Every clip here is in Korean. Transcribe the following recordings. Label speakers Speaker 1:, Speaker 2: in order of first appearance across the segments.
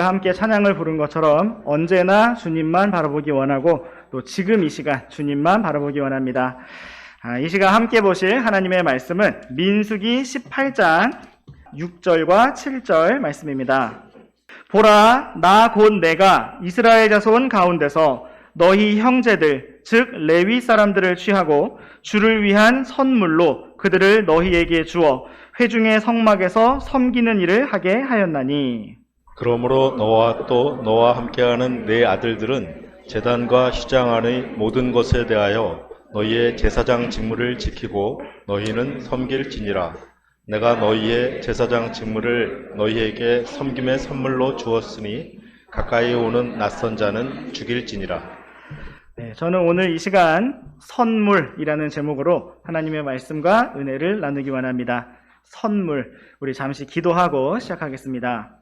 Speaker 1: 우리가 함께 찬양을 부른 것처럼 언제나 주님만 바라보기 원하고 또 지금 이 시간 주님만 바라보기 원합니다. 이 시간 함께 보실 하나님의 말씀은 민수기 18장 6절과 7절 말씀입니다. 보라, 나 곧 내가 이스라엘 자손 가운데서 너희 형제들 즉 레위 사람들을 취하고 주를 위한 선물로 그들을 너희에게 주어 회중의 성막에서 섬기는 일을 하게 하였나니,
Speaker 2: 그러므로 너와 또 너와 함께하는 네 아들들은 제단과 시장 안의 모든 것에 대하여 너희의 제사장 직무를 지키고 너희는 섬길지니라. 내가 너희의 제사장 직무를 너희에게 섬김의 선물로 주었으니 가까이 오는 낯선 자는 죽일지니라.
Speaker 1: 저는 오늘 이 시간 선물이라는 제목으로 하나님의 말씀과 은혜를 나누기 원합니다. 선물, 우리 잠시 기도하고 시작하겠습니다.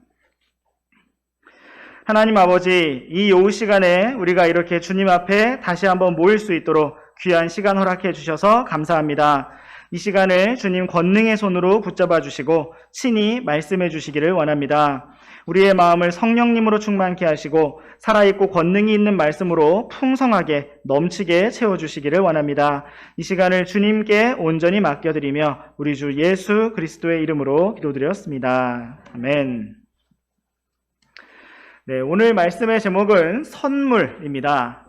Speaker 1: 하나님 아버지, 이 오후 시간에 우리가 이렇게 주님 앞에 다시 한번 모일 수 있도록 귀한 시간 허락해 주셔서 감사합니다. 이 시간을 주님 권능의 손으로 붙잡아 주시고 친히 말씀해 주시기를 원합니다. 우리의 마음을 성령님으로 충만케 하시고 살아있고 권능이 있는 말씀으로 풍성하게 넘치게 채워주시기를 원합니다. 이 시간을 주님께 온전히 맡겨드리며 우리 주 예수 그리스도의 이름으로 기도드렸습니다. 아멘. 네, 오늘 말씀의 제목은 선물입니다.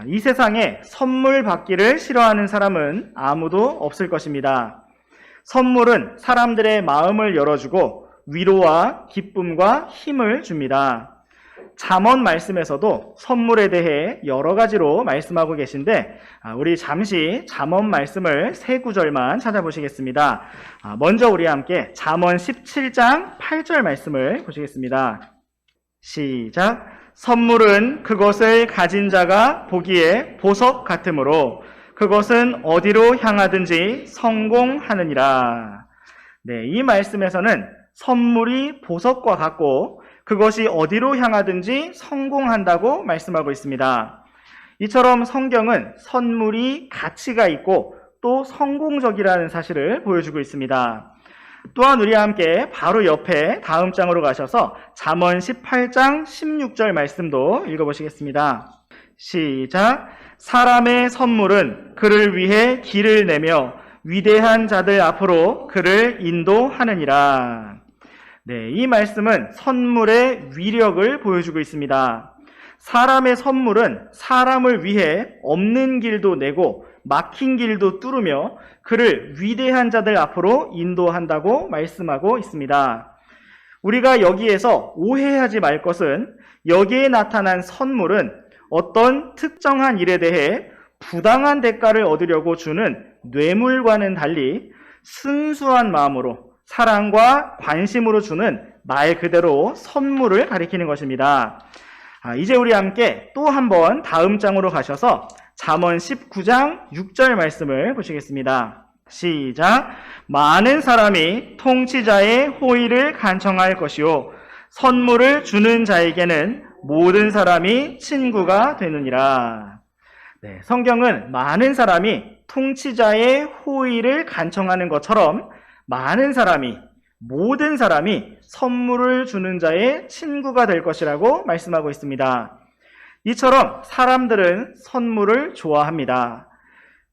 Speaker 1: 이 세상에 선물 받기를 싫어하는 사람은 아무도 없을 것입니다. 선물은 사람들의 마음을 열어주고 위로와 기쁨과 힘을 줍니다. 잠언 말씀에서도 선물에 대해 여러 가지로 말씀하고 계신데 우리 잠시 잠언 말씀을 세 구절만 찾아보시겠습니다. 먼저 우리 함께 잠언 17장 8절 말씀을 보시겠습니다. 시작. 선물은 그것을 가진 자가 보기에 보석 같으므로 그것은 어디로 향하든지 성공하느니라. 네, 이 말씀에서는 선물이 보석과 같고 그것이 어디로 향하든지 성공한다고 말씀하고 있습니다. 이처럼 성경은 선물이 가치가 있고 또 성공적이라는 사실을 보여주고 있습니다. 또한 우리와 함께 바로 옆에 다음 장으로 가셔서 잠언 18장 16절 말씀도 읽어보시겠습니다. 시작. 사람의 선물은 그를 위해 길을 내며 위대한 자들 앞으로 그를 인도하느니라. 네, 이 말씀은 선물의 위력을 보여주고 있습니다. 사람의 선물은 사람을 위해 없는 길도 내고 막힌 길도 뚫으며 그를 위대한 자들 앞으로 인도한다고 말씀하고 있습니다. 우리가 여기에서 오해하지 말 것은 여기에 나타난 선물은 어떤 특정한 일에 대해 부당한 대가를 얻으려고 주는 뇌물과는 달리 순수한 마음으로 사랑과 관심으로 주는 말 그대로 선물을 가리키는 것입니다. 이제 우리 함께 또 한번 다음 장으로 가셔서 잠언 19장 6절 말씀을 보시겠습니다. 시작. 많은 사람이 통치자의 호의를 간청할 것이요 선물을 주는 자에게는 모든 사람이 친구가 되느니라. 네, 성경은 많은 사람이 통치자의 호의를 간청하는 것처럼 많은 사람이, 모든 사람이 선물을 주는 자의 친구가 될 것이라고 말씀하고 있습니다. 이처럼 사람들은 선물을 좋아합니다.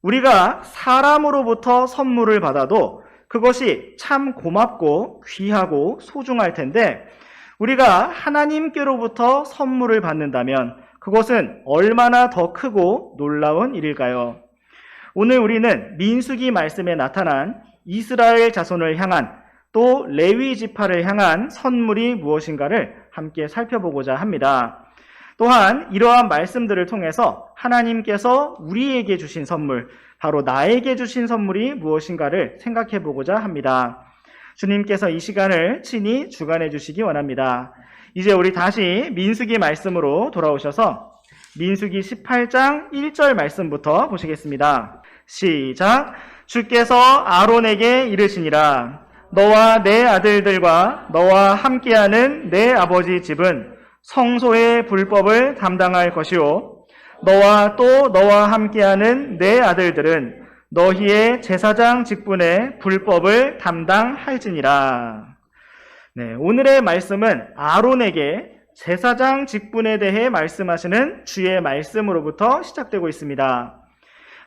Speaker 1: 우리가 사람으로부터 선물을 받아도 그것이 참 고맙고 귀하고 소중할 텐데 우리가 하나님께로부터 선물을 받는다면 그것은 얼마나 더 크고 놀라운 일일까요? 오늘 우리는 민수기 말씀에 나타난 이스라엘 자손을 향한 또 레위 지파를 향한 선물이 무엇인가를 함께 살펴보고자 합니다. 또한 이러한 말씀들을 통해서 하나님께서 우리에게 주신 선물, 바로 나에게 주신 선물이 무엇인가를 생각해 보고자 합니다. 주님께서 이 시간을 친히 주관해 주시기 원합니다. 이제 우리 다시 민수기 말씀으로 돌아오셔서 민수기 18장 1절 말씀부터 보시겠습니다. 시작. 주께서 아론에게 이르시니라. 너와 내 아들들과 너와 함께하는 내 아버지 집은 성소의 불법을 담당할 것이요 너와 또 너와 함께하는 내 아들들은 너희의 제사장 직분의 불법을 담당할지니라. 네, 오늘의 말씀은 아론에게 제사장 직분에 대해 말씀하시는 주의 말씀으로부터 시작되고 있습니다.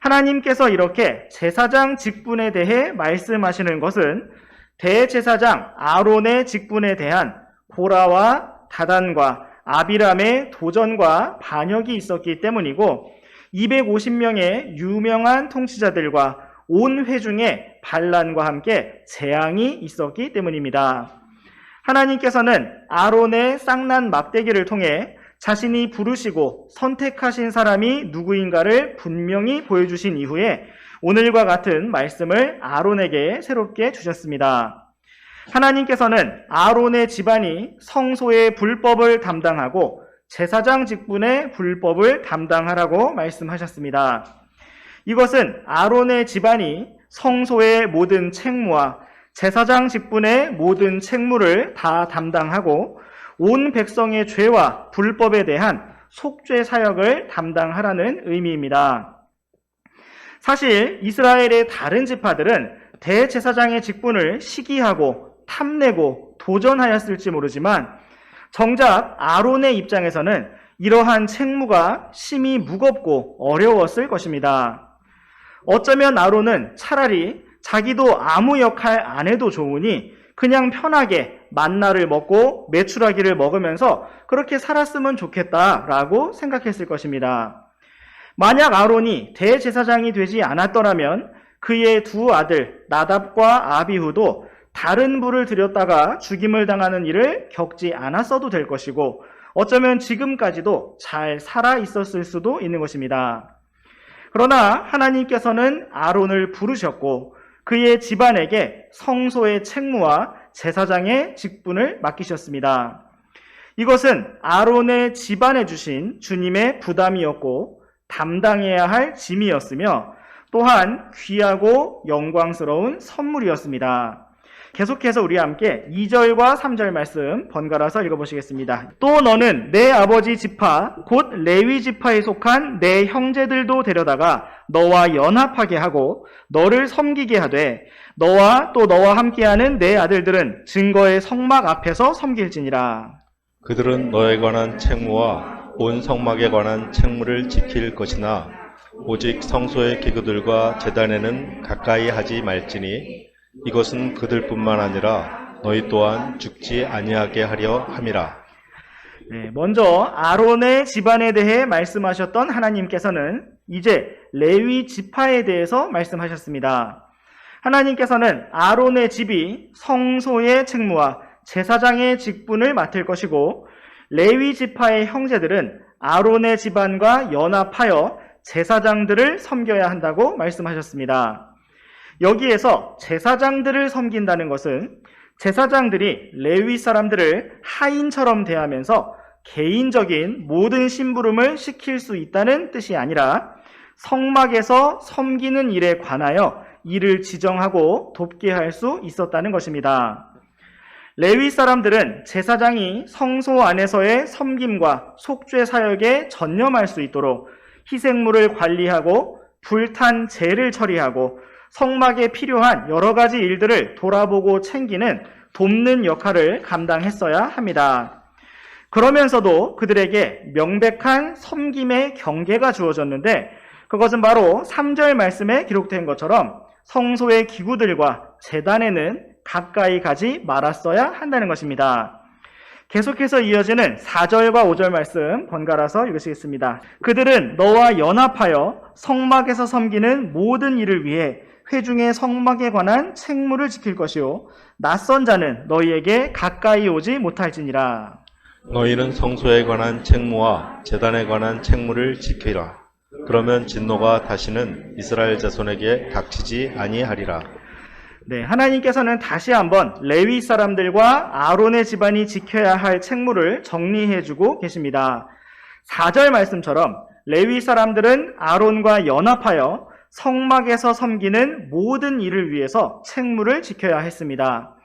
Speaker 1: 하나님께서 이렇게 제사장 직분에 대해 말씀하시는 것은 대제사장 아론의 직분에 대한 고라와 다단과 아비람의 도전과 반역이 있었기 때문이고 250명의 유명한 통치자들과 온 회중의 반란과 함께 재앙이 있었기 때문입니다. 하나님께서는 아론의 쌍난 막대기를 통해 자신이 부르시고 선택하신 사람이 누구인가를 분명히 보여주신 이후에 오늘과 같은 말씀을 아론에게 새롭게 주셨습니다. 하나님께서는 아론의 집안이 성소의 불법을 담당하고 제사장 직분의 불법을 담당하라고 말씀하셨습니다. 이것은 아론의 집안이 성소의 모든 책무와 제사장 직분의 모든 책무를 다 담당하고 온 백성의 죄와 불법에 대한 속죄 사역을 담당하라는 의미입니다. 사실 이스라엘의 다른 지파들은 대제사장의 직분을 시기하고 탐내고 도전하였을지 모르지만 정작 아론의 입장에서는 이러한 책무가 심히 무겁고 어려웠을 것입니다. 어쩌면 아론은 차라리 자기도 아무 역할 안 해도 좋으니 그냥 편하게 만나를 먹고 메추라기를 먹으면서 그렇게 살았으면 좋겠다라고 생각했을 것입니다. 만약 아론이 대제사장이 되지 않았더라면 그의 두 아들 나답과 아비후도 다른 불을 들였다가 죽임을 당하는 일을 겪지 않았어도 될 것이고 어쩌면 지금까지도 잘 살아 있었을 수도 있는 것입니다. 그러나 하나님께서는 아론을 부르셨고 그의 집안에게 성소의 책무와 제사장의 직분을 맡기셨습니다. 이것은 아론의 집안에 주신 주님의 부담이었고 담당해야 할 짐이었으며 또한 귀하고 영광스러운 선물이었습니다. 계속해서 우리 함께 2절과 3절 말씀 번갈아서 읽어보시겠습니다. 또 너는 내 아버지 지파 곧 레위 지파에 속한 내 형제들도 데려다가 너와 연합하게 하고 너를 섬기게 하되 너와 또 너와 함께하는 내 아들들은 증거의 성막 앞에서 섬길지니라.
Speaker 2: 그들은 너에 관한 책무와 온 성막에 관한 책무를 지킬 것이나 오직 성소의 기구들과 제단에는 가까이 하지 말지니 이것은 그들뿐만 아니라 너희 또한 죽지 아니하게 하려 함이라.
Speaker 1: 먼저 아론의 집안에 대해 말씀하셨던 하나님께서는 이제 레위 지파에 대해서 말씀하셨습니다. 하나님께서는 아론의 집이 성소의 책무와 제사장의 직분을 맡을 것이고 레위 지파의 형제들은 아론의 집안과 연합하여 제사장들을 섬겨야 한다고 말씀하셨습니다. 여기에서 제사장들을 섬긴다는 것은 제사장들이 레위 사람들을 하인처럼 대하면서 개인적인 모든 심부름을 시킬 수 있다는 뜻이 아니라 성막에서 섬기는 일에 관하여 일을 지정하고 돕게 할 수 있었다는 것입니다. 레위 사람들은 제사장이 성소 안에서의 섬김과 속죄 사역에 전념할 수 있도록 희생물을 관리하고 불탄 재를 처리하고 성막에 필요한 여러 가지 일들을 돌아보고 챙기는 돕는 역할을 감당했어야 합니다. 그러면서도 그들에게 명백한 섬김의 경계가 주어졌는데 그것은 바로 3절 말씀에 기록된 것처럼 성소의 기구들과 제단에는 가까이 가지 말았어야 한다는 것입니다. 계속해서 이어지는 4절과 5절 말씀 번갈아서 읽으시겠습니다. 그들은 너와 연합하여 성막에서 섬기는 모든 일을 위해 회중의 성막에 관한 책무를 지킬 것이요 낯선 자는 너희에게 가까이 오지 못할지니라.
Speaker 2: 너희는 성소에 관한 책무와 제단에 관한 책무를 지키라. 그러면 진노가 다시는 이스라엘 자손에게 닥치지 아니하리라.
Speaker 1: 하나님께서는 다시 한번 레위 사람들과 아론의 집안이 지켜야 할 책무를 정리해주고 계십니다. 4절 말씀처럼 레위 사람들은 아론과 연합하여 성막에서 섬기는 모든 일을 위해서 책무를 지켜야 했습니다.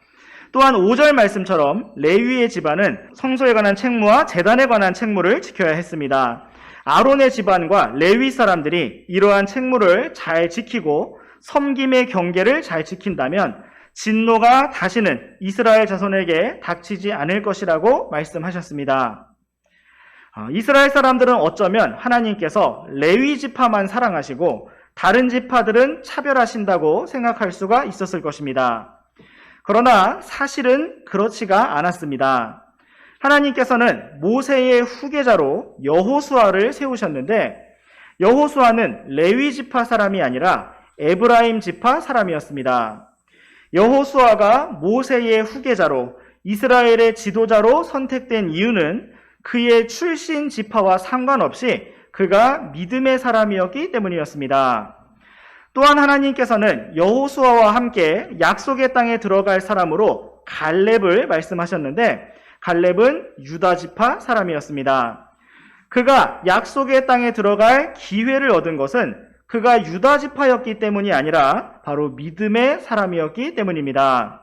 Speaker 1: 또한 5절 말씀처럼 레위의 집안은 성소에 관한 책무와 제단에 관한 책무를 지켜야 했습니다. 아론의 집안과 레위 사람들이 이러한 책무를 잘 지키고 섬김의 경계를 잘 지킨다면 진노가 다시는 이스라엘 자손에게 닥치지 않을 것이라고 말씀하셨습니다. 이스라엘 사람들은 어쩌면 하나님께서 레위 지파만 사랑하시고 다른 지파들은 차별하신다고 생각할 수가 있었을 것입니다. 그러나 사실은 그렇지가 않았습니다. 하나님께서는 모세의 후계자로 여호수아를 세우셨는데 여호수아는 레위 지파 사람이 아니라 에브라임 지파 사람이었습니다. 여호수아가 모세의 후계자로 이스라엘의 지도자로 선택된 이유는 그의 출신 지파와 상관없이 그가 믿음의 사람이었기 때문이었습니다. 또한 하나님께서는 여호수아와 함께 약속의 땅에 들어갈 사람으로 갈렙을 말씀하셨는데 갈렙은 유다 지파 사람이었습니다. 그가 약속의 땅에 들어갈 기회를 얻은 것은 그가 유다 지파였기 때문이 아니라 바로 믿음의 사람이었기 때문입니다.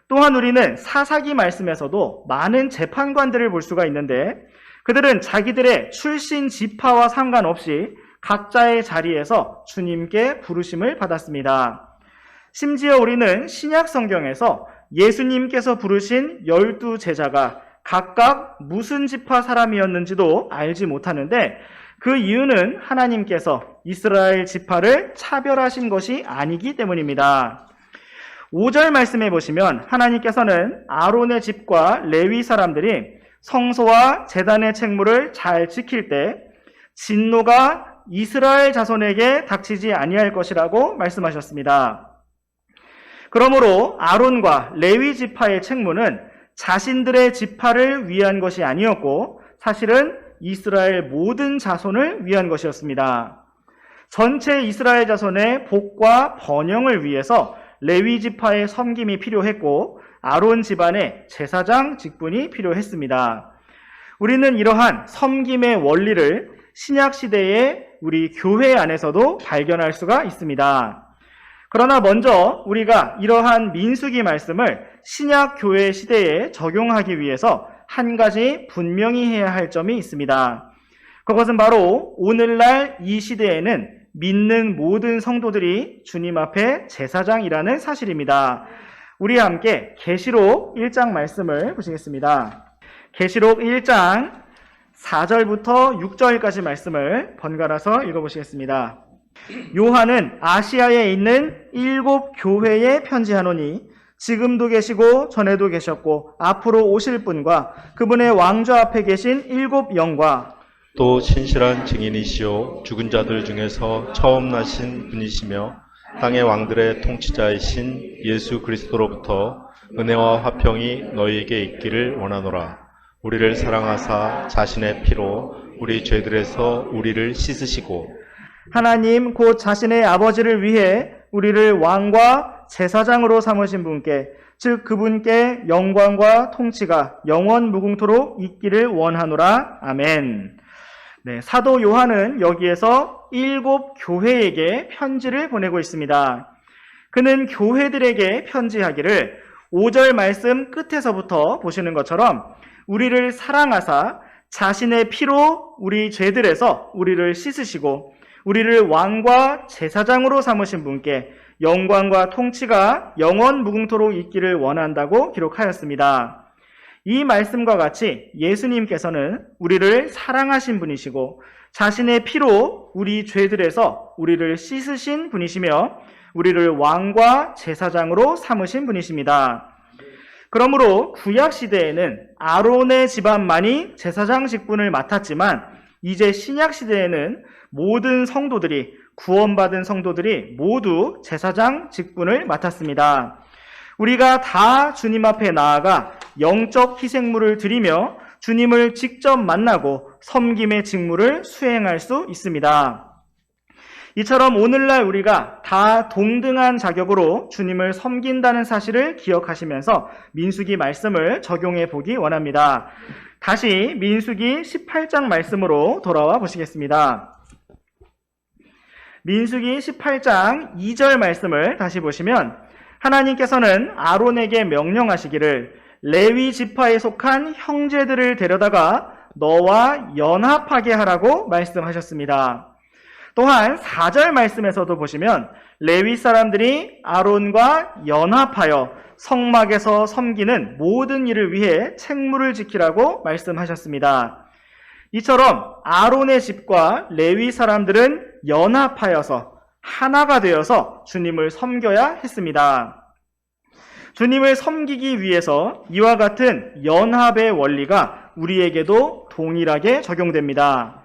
Speaker 1: 또한 우리는 사사기 말씀에서도 많은 재판관들을 볼 수가 있는데 그들은 자기들의 출신 지파와 상관없이 각자의 자리에서 주님께 부르심을 받았습니다. 심지어 우리는 신약 성경에서 예수님께서 부르신 12 제자가 각각 무슨 지파 사람이었는지도 알지 못하는데 그 이유는 하나님께서 이스라엘 지파를 차별하신 것이 아니기 때문입니다. 5절 말씀해 보시면 하나님께서는 아론의 집과 레위 사람들이 성소와 제단의 책무를 잘 지킬 때 진노가 이스라엘 자손에게 닥치지 아니할 것이라고 말씀하셨습니다. 그러므로 아론과 레위 지파의 책무는 자신들의 지파를 위한 것이 아니었고 사실은 이스라엘 모든 자손을 위한 것이었습니다. 전체 이스라엘 자손의 복과 번영을 위해서 레위 지파의 섬김이 필요했고 아론 집안의 제사장 직분이 필요했습니다. 우리는 이러한 섬김의 원리를 신약 시대의 우리 교회 안에서도 발견할 수가 있습니다. 그러나 먼저 우리가 이러한 민수기 말씀을 신약 교회 시대에 적용하기 위해서 한 가지 분명히 해야 할 점이 있습니다. 그것은 바로 오늘날 이 시대에는 믿는 모든 성도들이 주님 앞에 제사장이라는 사실입니다. 우리 함께 계시록 1장 말씀을 보시겠습니다. 계시록 1장 4절부터 6절까지 말씀을 번갈아서 읽어보시겠습니다. 요한은 아시아에 있는 7 교회에 편지하노니 지금도 계시고 전에도 계셨고 앞으로 오실 분과 그분의 왕좌 앞에 계신 7 영과
Speaker 2: 또 신실한 증인이시요 죽은 자들 중에서 처음 나신 분이시며 땅의 왕들의 통치자이신 예수 그리스도로부터 은혜와 화평이 너희에게 있기를 원하노라. 우리를 사랑하사 자신의 피로 우리 죄들에서 우리를 씻으시고
Speaker 1: 하나님 곧 자신의 아버지를 위해 우리를 왕과 제사장으로 삼으신 분께 즉 그분께 영광과 통치가 영원 무궁토록 있기를 원하노라. 아멘. 네, 사도 요한은 여기에서 7 교회에게 편지를 보내고 있습니다. 그는 교회들에게 편지하기를 5절 말씀 끝에서부터 보시는 것처럼 우리를 사랑하사 자신의 피로 우리 죄들에서 우리를 씻으시고 우리를 왕과 제사장으로 삼으신 분께 영광과 통치가 영원 무궁토록 있기를 원한다고 기록하였습니다. 이 말씀과 같이 예수님께서는 우리를 사랑하신 분이시고 자신의 피로 우리 죄들에서 우리를 씻으신 분이시며 우리를 왕과 제사장으로 삼으신 분이십니다. 그러므로 구약 시대에는 아론의 집안만이 제사장 직분을 맡았지만 이제 신약 시대에는 모든 성도들이 구원받은 성도들이 모두 제사장 직분을 맡았습니다. 우리가 다 주님 앞에 나아가 영적 희생물을 드리며 주님을 직접 만나고 섬김의 직무를 수행할 수 있습니다. 이처럼 오늘날 우리가 다 동등한 자격으로 주님을 섬긴다는 사실을 기억하시면서 민수기 말씀을 적용해 보기 원합니다. 다시 민수기 18장 말씀으로 돌아와 보시겠습니다. 민수기 18장 2절 말씀을 다시 보시면 하나님께서는 아론에게 명령하시기를 레위 지파에 속한 형제들을 데려다가 너와 연합하게 하라고 말씀하셨습니다. 또한 4절 말씀에서도 보시면 레위 사람들이 아론과 연합하여 성막에서 섬기는 모든 일을 위해 책무를 지키라고 말씀하셨습니다. 이처럼 아론의 집과 레위 사람들은 연합하여서 하나가 되어서 주님을 섬겨야 했습니다. 주님을 섬기기 위해서 이와 같은 연합의 원리가 우리에게도 동일하게 적용됩니다.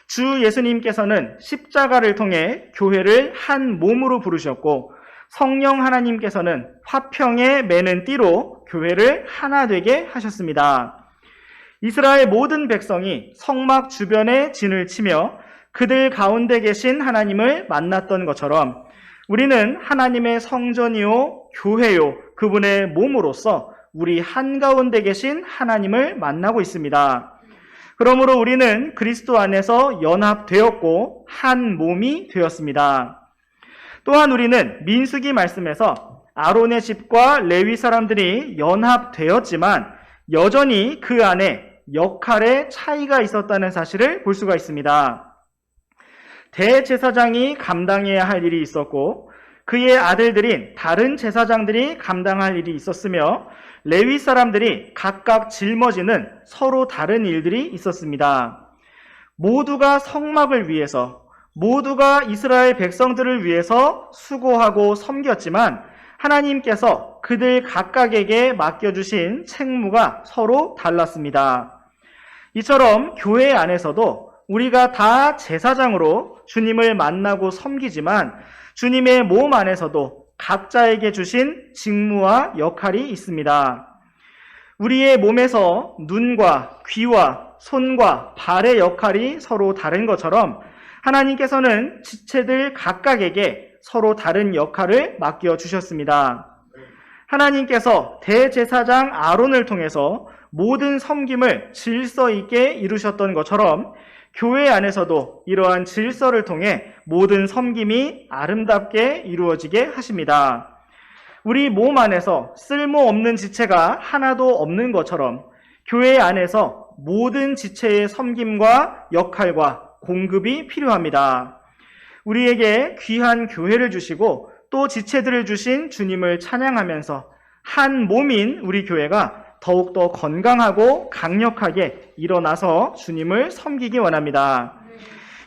Speaker 1: 주 예수님께서는 십자가를 통해 교회를 한 몸으로 부르셨고, 성령 하나님께서는 화평에 매는 띠로 교회를 하나 되게 하셨습니다. 이스라엘 모든 백성이 성막 주변에 진을 치며 그들 가운데 계신 하나님을 만났던 것처럼 우리는 하나님의 성전이요 교회요 그분의 몸으로서 우리 한가운데 계신 하나님을 만나고 있습니다. 그러므로 우리는 그리스도 안에서 연합되었고 한 몸이 되었습니다. 또한 우리는 민수기 말씀에서 아론의 집과 레위 사람들이 연합되었지만 여전히 그 안에 역할의 차이가 있었다는 사실을 볼 수가 있습니다. 대제사장이 감당해야 할 일이 있었고 그의 아들들인 다른 제사장들이 감당할 일이 있었으며 레위 사람들이 각각 짊어지는 서로 다른 일들이 있었습니다. 모두가 성막을 위해서, 모두가 이스라엘 백성들을 위해서 수고하고 섬겼지만 하나님께서 그들 각각에게 맡겨주신 책무가 서로 달랐습니다. 이처럼 교회 안에서도 우리가 다 제사장으로 주님을 만나고 섬기지만 주님의 몸 안에서도 각자에게 주신 직무와 역할이 있습니다. 우리의 몸에서 눈과 귀와 손과 발의 역할이 서로 다른 것처럼 하나님께서는 지체들 각각에게 서로 다른 역할을 맡겨주셨습니다. 하나님께서 대제사장 아론을 통해서 모든 섬김을 질서 있게 이루셨던 것처럼 교회 안에서도 이러한 질서를 통해 모든 섬김이 아름답게 이루어지게 하십니다. 우리 몸 안에서 쓸모없는 지체가 하나도 없는 것처럼 교회 안에서 모든 지체의 섬김과 역할과 공급이 필요합니다. 우리에게 귀한 교회를 주시고 또 지체들을 주신 주님을 찬양하면서 한 몸인 우리 교회가 더욱더 건강하고 강력하게 일어나서 주님을 섬기기 원합니다.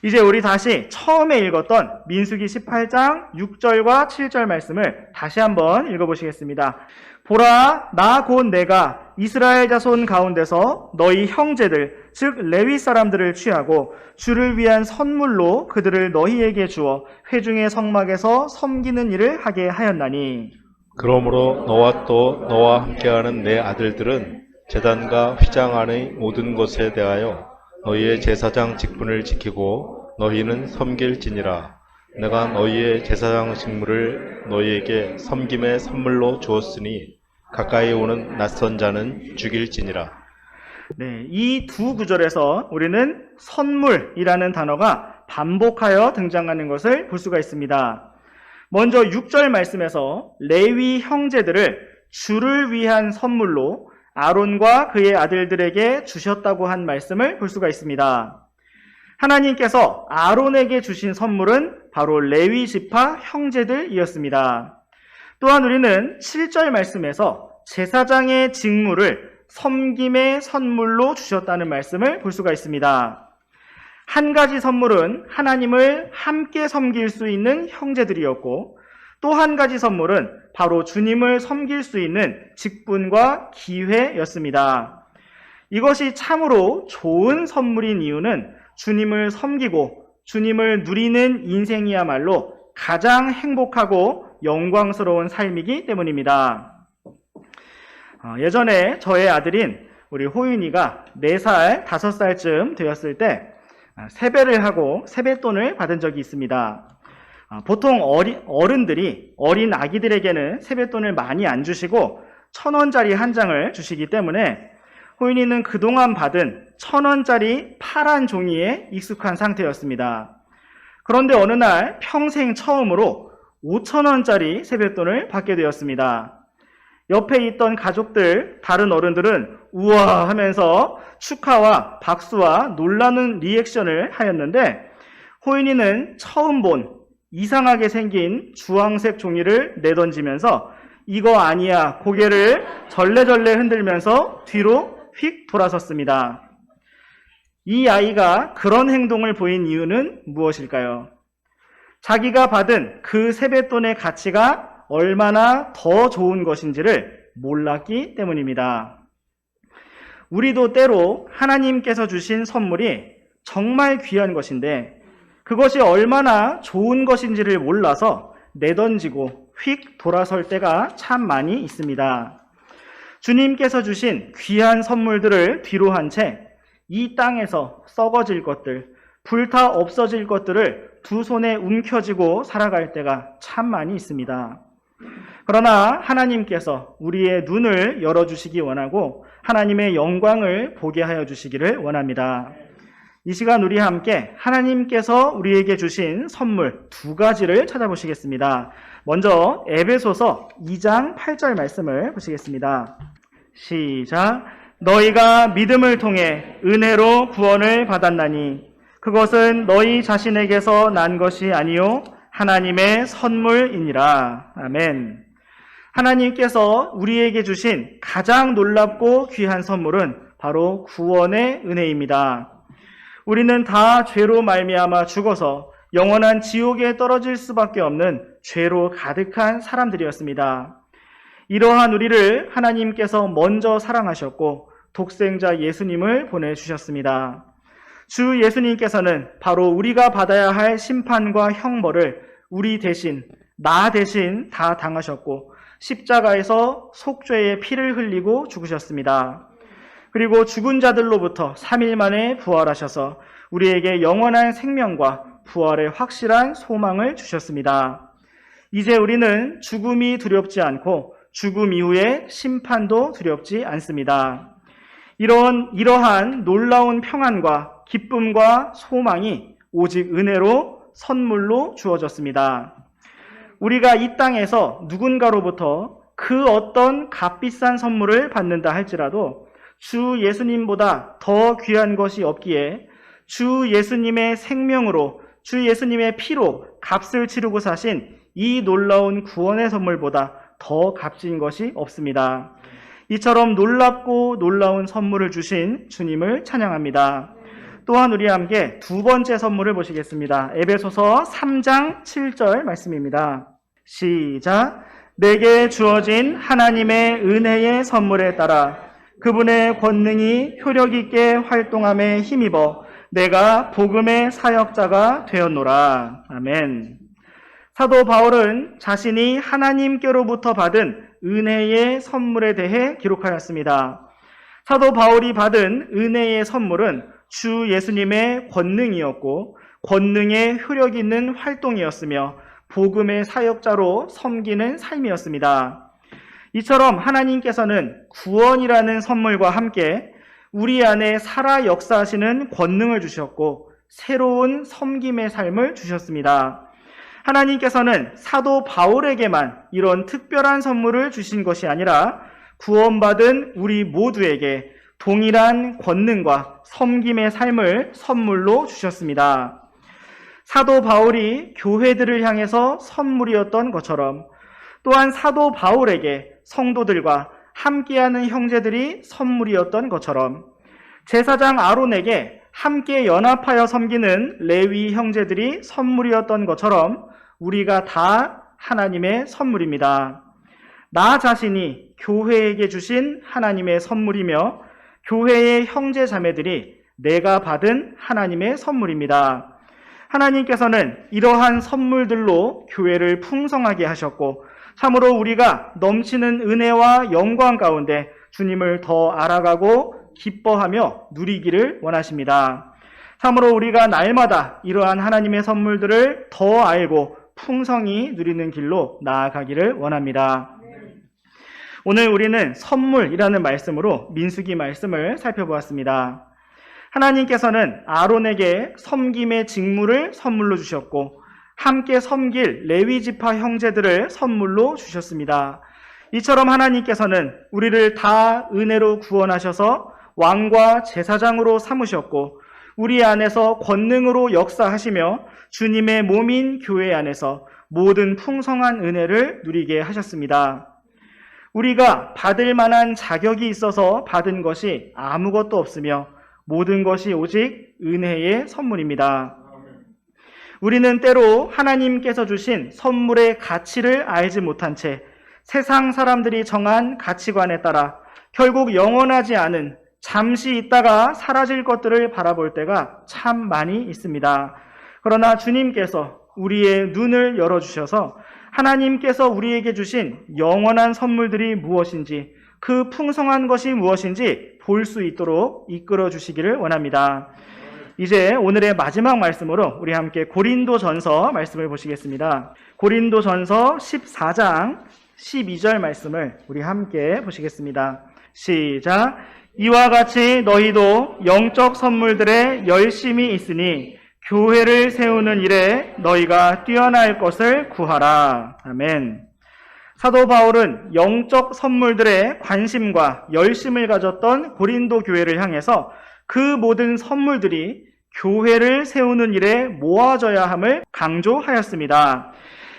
Speaker 1: 이제 우리 다시 처음에 읽었던 민수기 18장 6절과 7절 말씀을 다시 한번 읽어보시겠습니다. 보라, 나 곧 내가 이스라엘 자손 가운데서 너희 형제들, 즉 레위 사람들을 취하고 주를 위한 선물로 그들을 너희에게 주어 회중의 성막에서 섬기는 일을 하게 하였나니.
Speaker 2: 그러므로 너와 또 너와 함께하는 내 아들들은 제단과 휘장 안의 모든 것에 대하여 너희의 제사장 직분을 지키고 너희는 섬길지니라. 내가 너희의 제사장 직무를 너희에게 섬김의 선물로 주었으니 가까이 오는 낯선 자는 죽일지니라.
Speaker 1: 네, 이 두 구절에서 우리는 선물이라는 단어가 반복하여 등장하는 것을 볼 수가 있습니다. 먼저 6절 말씀에서 레위 형제들을 주를 위한 선물로 아론과 그의 아들들에게 주셨다고 한 말씀을 볼 수가 있습니다. 하나님께서 아론에게 주신 선물은 바로 레위 지파 형제들이었습니다. 또한 우리는 7절 말씀에서 제사장의 직무를 섬김의 선물로 주셨다는 말씀을 볼 수가 있습니다. 한 가지 선물은 하나님을 함께 섬길 수 있는 형제들이었고 또 한 가지 선물은 바로 주님을 섬길 수 있는 직분과 기회였습니다. 이것이 참으로 좋은 선물인 이유는 주님을 섬기고 주님을 누리는 인생이야말로 가장 행복하고 영광스러운 삶이기 때문입니다. 예전에 저의 아들인 우리 호윤이가 4살, 5살쯤 되었을 때 세배를 하고 세뱃돈을 받은 적이 있습니다. 보통 어른들이 어린 아기들에게는 세뱃돈을 많이 안 주시고 1,000원짜리 한 장을 주시기 때문에 호윤이는 그동안 받은 1,000원짜리 파란 종이에 익숙한 상태였습니다. 그런데 어느 날 평생 처음으로 5,000원짜리 세뱃돈을 받게 되었습니다. 옆에 있던 가족들, 다른 어른들은 우와 하면서 축하와 박수와 놀라는 리액션을 하였는데 호인이는 처음 본 이상하게 생긴 주황색 종이를 내던지면서 이거 아니야 고개를 절레절레 흔들면서 뒤로 휙 돌아섰습니다. 이 아이가 그런 행동을 보인 이유는 무엇일까요? 자기가 받은 그 세뱃돈의 가치가 얼마나 더 좋은 것인지를 몰랐기 때문입니다. 우리도 때로 하나님께서 주신 선물이 정말 귀한 것인데 그것이 얼마나 좋은 것인지를 몰라서 내던지고 휙 돌아설 때가 참 많이 있습니다. 주님께서 주신 귀한 선물들을 뒤로 한 채 이 땅에서 썩어질 것들, 불타 없어질 것들을 두 손에 움켜쥐고 살아갈 때가 참 많이 있습니다. 그러나 하나님께서 우리의 눈을 열어주시기 원하고 하나님의 영광을 보게 하여 주시기를 원합니다. 이 시간 우리 함께 하나님께서 우리에게 주신 선물 두 가지를 찾아보시겠습니다. 먼저 에베소서 2장 8절 말씀을 보시겠습니다. 시작. 너희가 믿음을 통해 은혜로 구원을 받았나니 그것은 너희 자신에게서 난 것이 아니요 하나님의 선물이니라. 아멘. 하나님께서 우리에게 주신 가장 놀랍고 귀한 선물은 바로 구원의 은혜입니다. 우리는 다 죄로 말미암아 죽어서 영원한 지옥에 떨어질 수밖에 없는 죄로 가득한 사람들이었습니다. 이러한 우리를 하나님께서 먼저 사랑하셨고 독생자 예수님을 보내주셨습니다. 주 예수님께서는 바로 우리가 받아야 할 심판과 형벌을 우리 대신, 나 대신 다 당하셨고 십자가에서 속죄의 피를 흘리고 죽으셨습니다. 그리고 죽은 자들로부터 3일 만에 부활하셔서 우리에게 영원한 생명과 부활의 확실한 소망을 주셨습니다. 이제 우리는 죽음이 두렵지 않고 죽음 이후의 심판도 두렵지 않습니다. 이러한 놀라운 평안과 기쁨과 소망이 오직 은혜로 선물로 주어졌습니다. 우리가 이 땅에서 누군가로부터 그 어떤 값비싼 선물을 받는다 할지라도 주 예수님보다 더 귀한 것이 없기에 주 예수님의 생명으로 주 예수님의 피로 값을 치르고 사신 이 놀라운 구원의 선물보다 더 값진 것이 없습니다. 이처럼 놀랍고 놀라운 선물을 주신 주님을 찬양합니다. 또한 우리 함께 두 번째 선물을 보시겠습니다. 에베소서 3장 7절 말씀입니다. 시작. 내게 주어진 하나님의 은혜의 선물에 따라 그분의 권능이 효력 있게 활동함에 힘입어 내가 복음의 사역자가 되었노라. 아멘. 사도 바울은 자신이 하나님께로부터 받은 은혜의 선물에 대해 기록하였습니다. 사도 바울이 받은 은혜의 선물은 주 예수님의 권능이었고 권능의 효력 있는 활동이었으며 복음의 사역자로 섬기는 삶이었습니다. 이처럼 하나님께서는 구원이라는 선물과 함께 우리 안에 살아 역사하시는 권능을 주셨고 새로운 섬김의 삶을 주셨습니다. 하나님께서는 사도 바울에게만 이런 특별한 선물을 주신 것이 아니라 구원받은 우리 모두에게 동일한 권능과 섬김의 삶을 선물로 주셨습니다. 사도 바울이 교회들을 향해서 선물이었던 것처럼 또한 사도 바울에게 성도들과 함께하는 형제들이 선물이었던 것처럼 제사장 아론에게 함께 연합하여 섬기는 레위 형제들이 선물이었던 것처럼 우리가 다 하나님의 선물입니다. 나 자신이 교회에게 주신 하나님의 선물이며 교회의 형제 자매들이 내가 받은 하나님의 선물입니다. 하나님께서는 이러한 선물들로 교회를 풍성하게 하셨고 참으로 우리가 넘치는 은혜와 영광 가운데 주님을 더 알아가고 기뻐하며 누리기를 원하십니다. 참으로 우리가 날마다 이러한 하나님의 선물들을 더 알고 풍성히 누리는 길로 나아가기를 원합니다. 오늘 우리는 선물이라는 말씀으로 민수기 말씀을 살펴보았습니다. 하나님께서는 아론에게 섬김의 직무를 선물로 주셨고 함께 섬길 레위 지파 형제들을 선물로 주셨습니다. 이처럼 하나님께서는 우리를 다 은혜로 구원하셔서 왕과 제사장으로 삼으셨고 우리 안에서 권능으로 역사하시며 주님의 몸인 교회 안에서 모든 풍성한 은혜를 누리게 하셨습니다. 우리가 받을 만한 자격이 있어서 받은 것이 아무것도 없으며 모든 것이 오직 은혜의 선물입니다. 우리는 때로 하나님께서 주신 선물의 가치를 알지 못한 채 세상 사람들이 정한 가치관에 따라 결국 영원하지 않은 잠시 있다가 사라질 것들을 바라볼 때가 참 많이 있습니다. 그러나 주님께서 우리의 눈을 열어주셔서 하나님께서 우리에게 주신 영원한 선물들이 무엇인지, 그 풍성한 것이 무엇인지 볼 수 있도록 이끌어 주시기를 원합니다. 이제 오늘의 마지막 말씀으로 우리 함께 고린도전서 말씀을 보시겠습니다. 고린도전서 14장 12절 말씀을 우리 함께 보시겠습니다. 시작. 이와 같이 너희도 영적 선물들에 열심히 있으니 교회를 세우는 일에 너희가 뛰어날 것을 구하라. 아멘. 사도 바울은 영적 선물들에 관심과 열심을 가졌던 고린도 교회를 향해서 그 모든 선물들이 교회를 세우는 일에 모아져야 함을 강조하였습니다.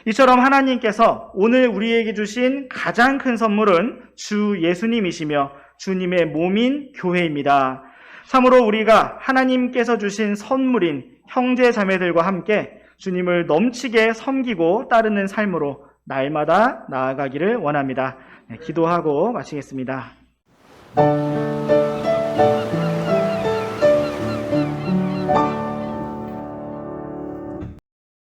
Speaker 1: 이처럼 하나님께서 오늘 우리에게 주신 가장 큰 선물은 주 예수님이시며 주님의 몸인 교회입니다. 참으로 우리가 하나님께서 주신 선물인 형제 자매들과 함께 주님을 넘치게 섬기고 따르는 삶으로 날마다 나아가기를 원합니다. 기도하고 마치겠습니다.